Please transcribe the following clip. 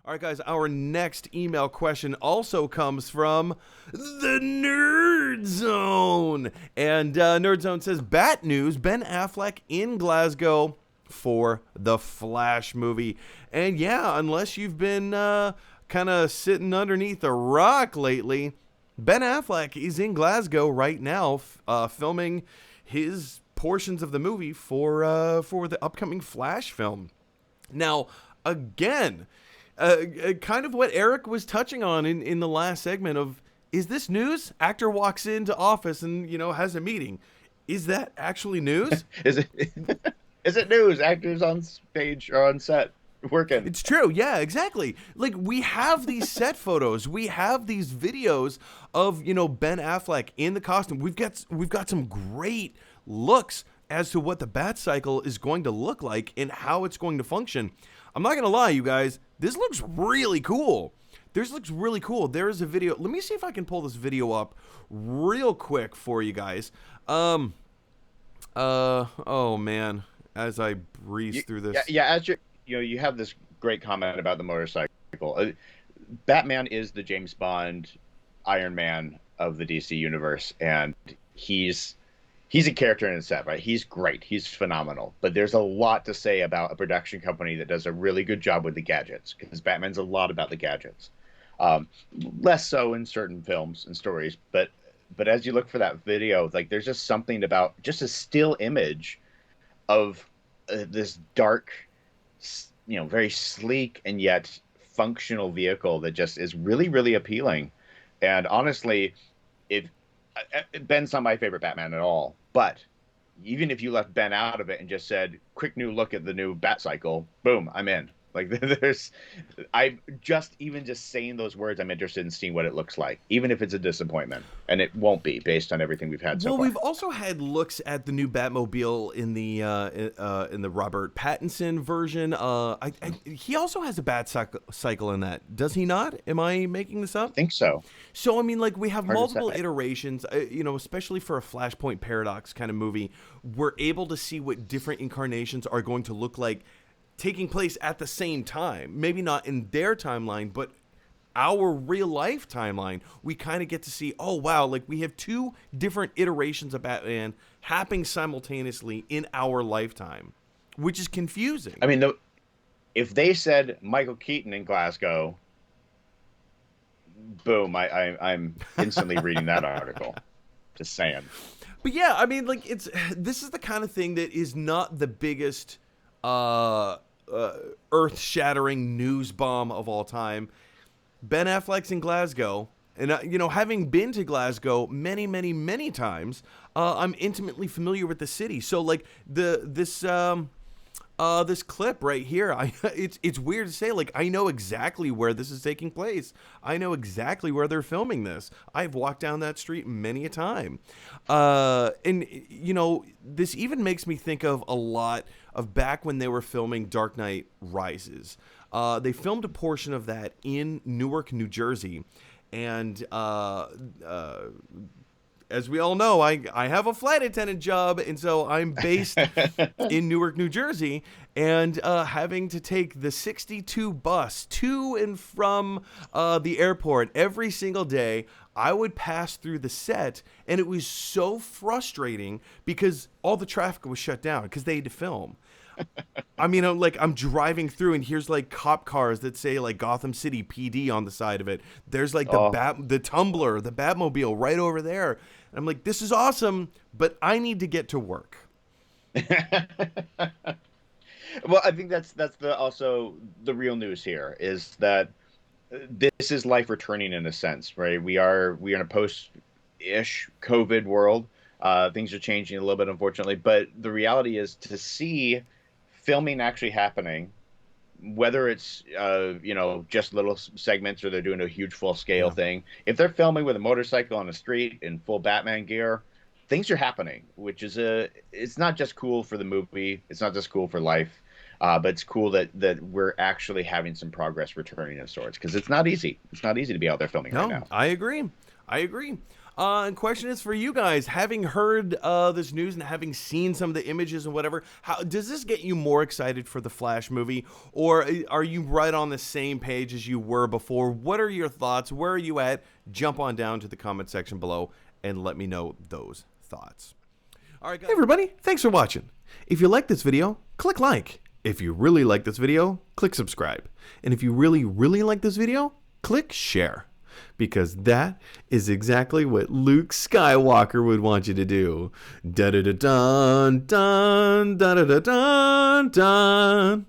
All right, guys, our next email question also comes from the Nerd Zone. And Nerd Zone says, Bat News, Ben Affleck in Glasgow for the Flash movie. And yeah, unless you've been kind of sitting underneath a rock lately, Ben Affleck is in Glasgow right now filming his portions of the movie for the upcoming Flash film. Now, again, kind of what Eric was touching on in the last segment of, is this news? Actor walks into office and, has a meeting. Is that actually news? Is it is it news? Actors on stage or on set working. It's true. Yeah, exactly. Like, we have these set photos. We have these videos of, Ben Affleck in the costume. We've got some great looks as to what the Bat Cycle is going to look like and how it's going to function. I'm not going to lie, you guys. This looks really cool. This looks really cool. There is a video. Let me see if I can pull this video up real quick for you guys. Oh man, as I breeze through this. Yeah, as you have this great comment about the motorcycle. Batman is the James Bond Iron Man of the DC universe, and he's a character in a set, right? He's great. He's phenomenal. But there's a lot to say about a production company that does a really good job with the gadgets, because Batman's a lot about the gadgets. Less so in certain films and stories, but as you look for that video, like, there's just something about just a still image of this dark, very sleek and yet functional vehicle that just is really, really appealing. And honestly, Ben's not my favorite Batman at all, but even if you left Ben out of it and just said, quick new look at the new Bat Cycle, boom, I'm in. Like, even just saying those words, I'm interested in seeing what it looks like, even if it's a disappointment, and it won't be based on everything we've had so far. Well, we've also had looks at the new Batmobile in the Robert Pattinson version. He also has a Bat Cycle in that, does he not? Am I making this up? I think so. So I mean, like, we have multiple iterations. Especially for a Flashpoint Paradox kind of movie, we're able to see what different incarnations are going to look like, taking place at the same time. Maybe not in their timeline, but our real life timeline. We kind of get to see, oh wow, like, we have two different iterations of Batman happening simultaneously in our lifetime, which is confusing. I mean, if they said Michael Keaton in Glasgow, boom, I'm instantly reading that article. Just saying. But yeah, I mean, like, this is the kind of thing that is not the biggest earth-shattering news bomb of all time. Ben Affleck's in Glasgow, and having been to Glasgow many, many, many times, I'm intimately familiar with the city. So, like, this clip right here, it's weird to say, like, I know exactly where this is taking place. I know exactly where they're filming this. I've walked down that street many a time. And this even makes me think of a lot of back when they were filming Dark Knight Rises. They filmed a portion of that in Newark, New Jersey. And as we all know, I have a flight attendant job, and so I'm based in Newark, New Jersey, and having to take the 62 bus to and from the airport every single day. I would pass through the set, and it was so frustrating because all the traffic was shut down because they had to film. I mean, I'm driving through, and here's like cop cars that say like Gotham City PD on the side of it. There's like the Tumbler, the Batmobile right over there. And I'm like, this is awesome, but I need to get to work. Well, I think that's also the real news here is that this is life returning in a sense, right? We are in a post-ish COVID world. Things are changing a little bit, unfortunately, but the reality is to see filming actually happening, whether it's just little segments or they're doing a huge full scale thing. If they're filming with a motorcycle on the street in full Batman gear, things are happening, which is it's not just cool for the movie, it's not just cool for life, but it's cool that we're actually having some progress returning of sorts, because it's not easy. It's not easy to be out there filming right now. I agree. And question is for you guys. Having heard this news and having seen some of the images and whatever, how does this get you more excited for the Flash movie, or are you right on the same page as you were before? What are your thoughts? Where are you at? Jump on down to the comment section below and let me know those thoughts. All right, guys. Hey, everybody. Thanks for watching. If you like this video, click like. If you really like this video, click subscribe. And if you really, really like this video, click share. Because that is exactly what Luke Skywalker would want you to do. Da da da dun dun da da da dun dun.